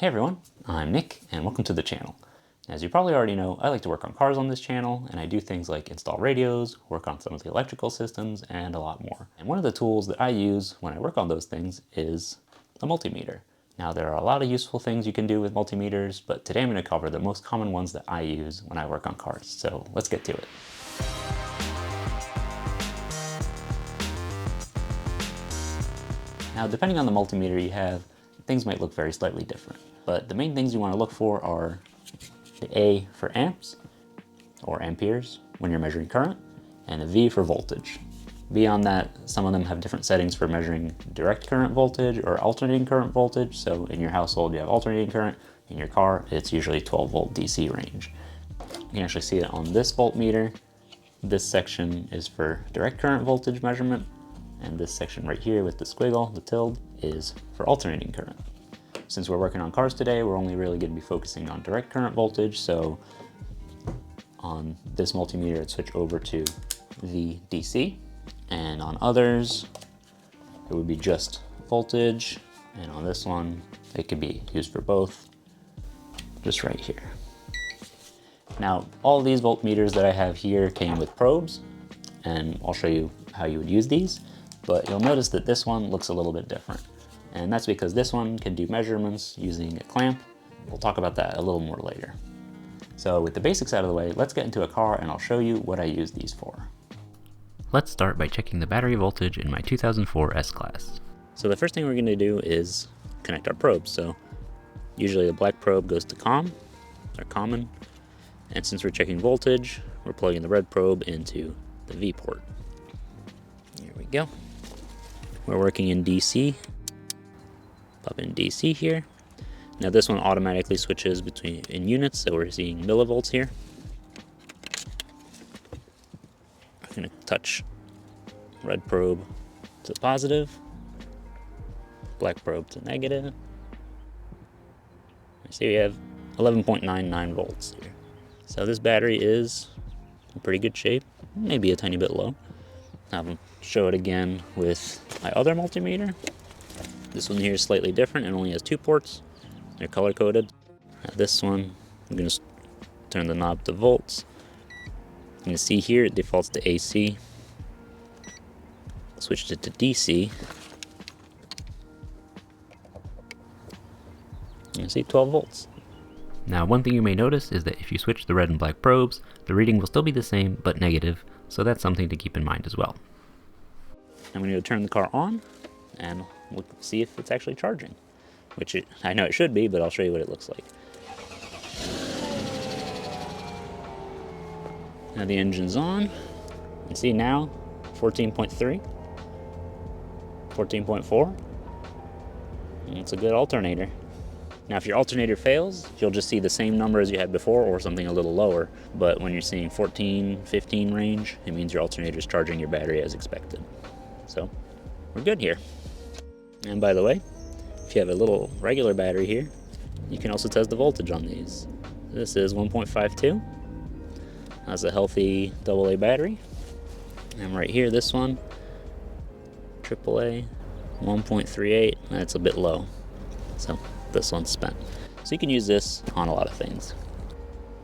Hey everyone, I'm Nick and welcome to the channel. As you probably already know, I like to work on cars on this channel, and I do things like install radios, work on some of the electrical systems, and a lot more. And one of the tools that I use when I work on those things is a multimeter. Now there are a lot of useful things you can do with multimeters, but today I'm going to cover the most common ones that I use when I work on cars. So let's get to it. Now depending on the multimeter you have, things might look very slightly different. But the main things you want to look for are the A for amps, or amperes, when you're measuring current, and a V for voltage. Beyond that, some of them have different settings for measuring direct current voltage or alternating current voltage. So in your household, you have alternating current. In your car, it's usually 12 volt DC range. You can actually see it on this voltmeter. This section is for direct current voltage measurement, and this section right here with the squiggle, the tilde, is for alternating current. Since we're working on cars today, we're only really going to be focusing on direct current voltage, so on this multimeter it'd switch over to VDC, and on others it would be just voltage, and on this one it could be used for both, just right here. Now all these voltmeters that I have here came with probes, and I'll show you how you would use these, but you'll notice that this one looks a little bit different. And that's because this one can do measurements using a clamp. We'll talk about that a little more later. So with the basics out of the way, let's get into a car and I'll show you what I use these for. Let's start by checking the battery voltage in my 2004 S-Class. So the first thing we're going to do is connect our probes. So usually the black probe goes to COM, or common. And since we're checking voltage, we're plugging the red probe into the V port. Here we go. We're working in DC. Pop in DC here. Now this one automatically switches between in units, so we're seeing millivolts here. I'm going to touch red probe to positive, black probe to negative. You see we have 11.99 volts here. So this battery is in pretty good shape, maybe a tiny bit low. I'll show it again with my other multimeter. This one here is slightly different and only has 2 ports. They're color coded. Now this one, I'm going to turn the knob to volts. You can see here it defaults to AC. Switched it to DC. You see 12 volts. Now one thing you may notice is that if you switch the red and black probes, the reading will still be the same but negative, so that's something to keep in mind as well. I'm going to turn the car on and we'll see if it's actually charging, which I know it should be, but I'll show you what it looks like. Now the engine's on. You can see now 14.3, 14.4. It's a good alternator. Now if your alternator fails, you'll just see the same number as you had before or something a little lower, but when you're seeing 14, 15 range, it means your alternator is charging your battery as expected. So we're good here. And by the way, if you have a little regular battery here, you can also test the voltage on these. This is 1.52. That's a healthy AA battery. And right here, this one, AAA, 1.38. That's a bit low. So this one's spent. So you can use this on a lot of things.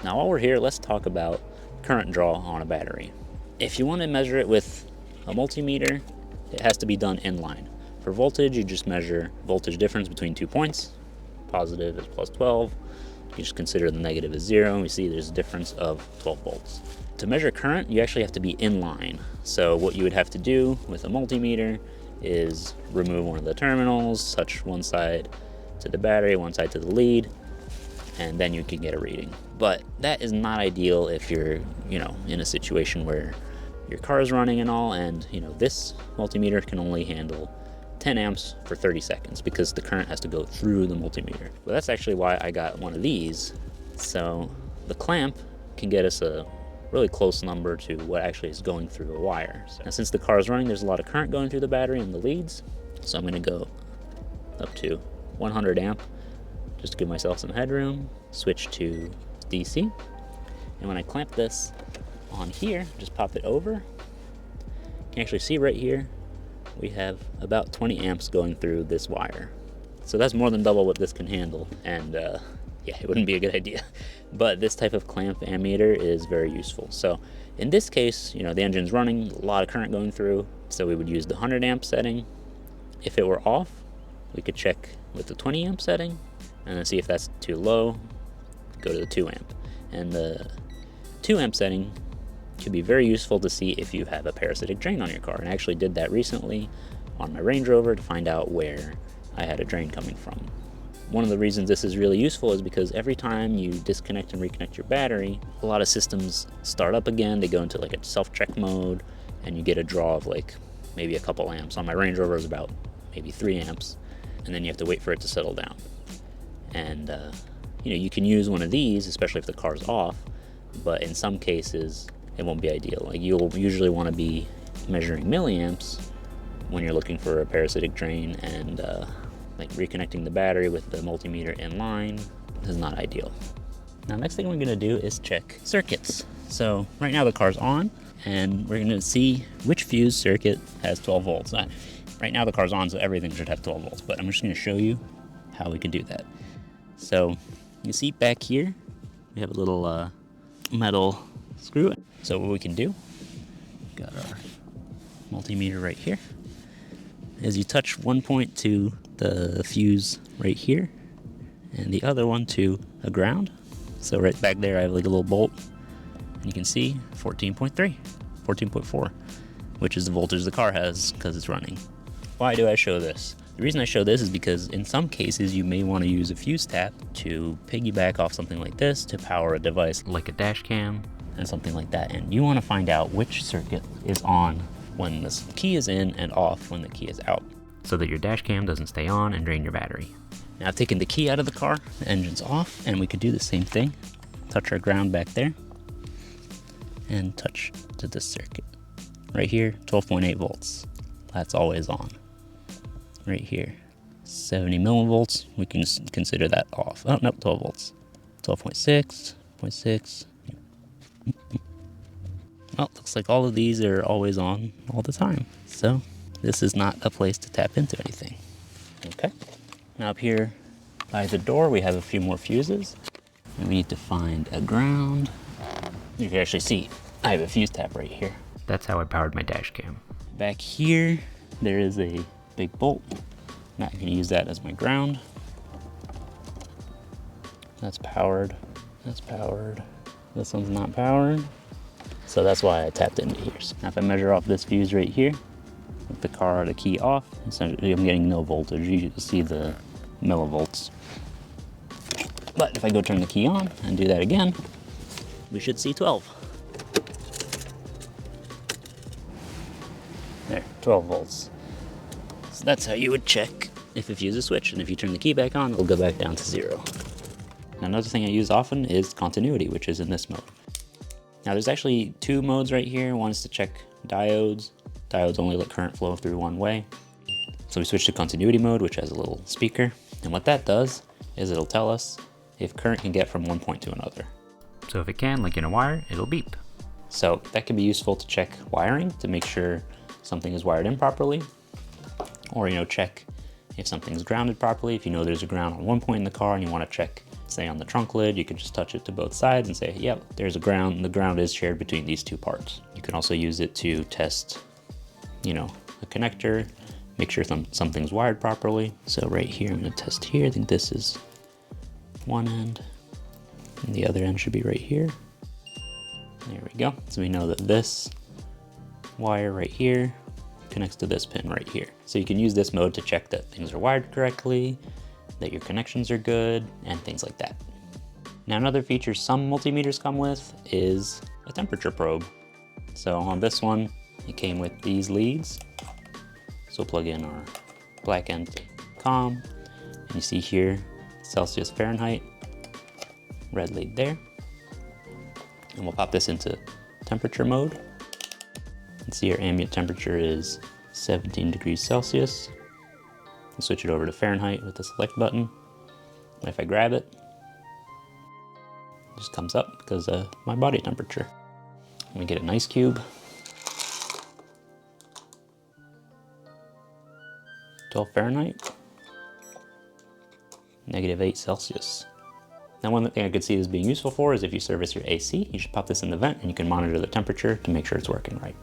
Now while we're here, let's talk about current draw on a battery. If you want to measure it with a multimeter, it has to be done in line. For voltage, you just measure voltage difference between 2 points. Positive is plus 12. You just consider the negative is 0. We see there's a difference of 12 volts. To measure current, you actually have to be in line. So what you would have to do with a multimeter is remove one of the terminals, touch one side to the battery, one side to the lead, and then you can get a reading. But that is not ideal if you're, in a situation where your car is running and all, and this multimeter can only handle 10 amps for 30 seconds because the current has to go through the multimeter. Well, that's actually why I got one of these. So the clamp can get us a really close number to what actually is going through a wire. So now since the car is running, there's a lot of current going through the battery and the leads. So I'm going to go up to 100 amp just to give myself some headroom. Switch to DC. And when I clamp this on here, just pop it over. You can actually see right here, we have about 20 amps going through this wire. So that's more than double what this can handle, and yeah, it wouldn't be a good idea. But this type of clamp ammeter is very useful. So in this case, you know, the engine's running, a lot of current going through, so we would use the 100 amp setting. If it were off, we could check with the 20 amp setting, and then see if that's too low, go to the 2 amp. And the 2 amp setting could be very useful to see if you have a parasitic drain on your car. And I actually did that recently on my Range Rover to find out where I had a drain coming from. One of the reasons this is really useful is because every time you disconnect and reconnect your battery, a lot of systems start up again. They go into like a self-check mode, and you get a draw of like maybe a couple amps. On my Range Rover is about maybe 3 amps, and then you have to wait for it to settle down. And you know, you can use one of these, especially if the car's off, but in some cases it won't be ideal. Like, you'll usually want to be measuring milliamps when you're looking for a parasitic drain, and like reconnecting the battery with the multimeter in line is not ideal. Now, next thing we're going to do is check circuits. So right now the car's on, and we're going to see which fuse circuit has 12 volts. Right now the car's on, so everything should have 12 volts, but I'm just going to show you how we can do that. So you see back here, we have a little metal screw. So what we can do, got our multimeter right here, is you touch one point to the fuse right here, and the other one to a ground. So right back there I have like a little bolt, and you can see 14.3, 14.4, which is the voltage the car has because it's running. Why do I show this? The reason I show this is because in some cases you may want to use a fuse tap to piggyback off something like this to power a device like a dash cam and something like that, and you want to find out which circuit is on when the key is in and off when the key is out, so that your dash cam doesn't stay on and drain your battery. Now, I've taken the key out of the car, the engine's off, and we could do the same thing. Touch our ground back there, and touch to this circuit. Right here, 12.8 volts. That's always on. Right here, 70 millivolts, we can consider that off. Oh, no, 12 volts. 12.6, 0.6. Well, looks like all of these are always on all the time. So this is not a place to tap into anything. Okay. Now up here by the door, we have a few more fuses. And we need to find a ground. You can actually see I have a fuse tap right here. That's how I powered my dash cam. Back here, there is a big bolt. Now I can use that as my ground. That's powered. That's powered. This one's not powered. So that's why I tapped into here. Now if I measure off this fuse right here, with the car, the key off, essentially I'm getting no voltage. You can see the millivolts. But if I go turn the key on and do that again, we should see 12. There, 12 volts. So that's how you would check if a fuse is switched. And if you turn the key back on, it'll go back down to 0. Now, another thing I use often is continuity, which is in this mode. Now there's actually 2 modes right here. One is to check diodes. Diodes only let current flow through one way. So we switch to continuity mode, which has a little speaker. And what that does is it'll tell us if current can get from one point to another. So if it can, like in a wire, it'll beep. So that can be useful to check wiring to make sure something is wired in properly. Or, check if something's grounded properly. If you know there's a ground on one point in the car and you want to check, say on the trunk lid, you can just touch it to both sides and say, yep, there's a ground. The ground is shared between these 2 parts. You can also use it to test, a connector, make sure something's wired properly. So right here, I'm going to test here. I think this is one end, and the other end should be right here. There we go. So we know that this wire right here connects to this pin right here. So you can use this mode to check that things are wired correctly, that your connections are good, and things like that. Now, another feature some multimeters come with is a temperature probe. So on this one, it came with these leads. So we'll plug in our black end COM, and you see here, Celsius, Fahrenheit, red lead there. And we'll pop this into temperature mode. And see our ambient temperature is 17 degrees Celsius. We'll switch it over to Fahrenheit with the select button. And if I grab it, it just comes up because of my body temperature. We get an ice cube. 12 Fahrenheit. -8 Celsius. Now, one thing I could see this being useful for is if you service your AC, you should pop this in the vent and you can monitor the temperature to make sure it's working right.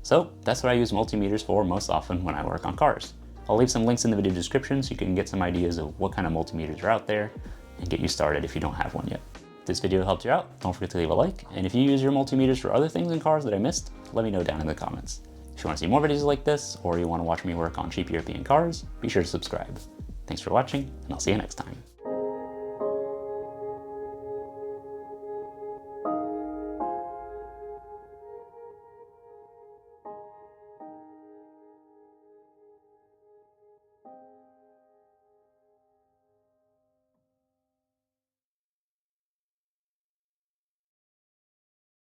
So that's what I use multimeters for most often when I work on cars. I'll leave some links in the video description so you can get some ideas of what kind of multimeters are out there and get you started if you don't have one yet. If this video helped you out, don't forget to leave a like, and if you use your multimeters for other things in cars that I missed, let me know down in the comments. If you want to see more videos like this, or you want to watch me work on cheap European cars, be sure to subscribe. Thanks for watching, and I'll see you next time.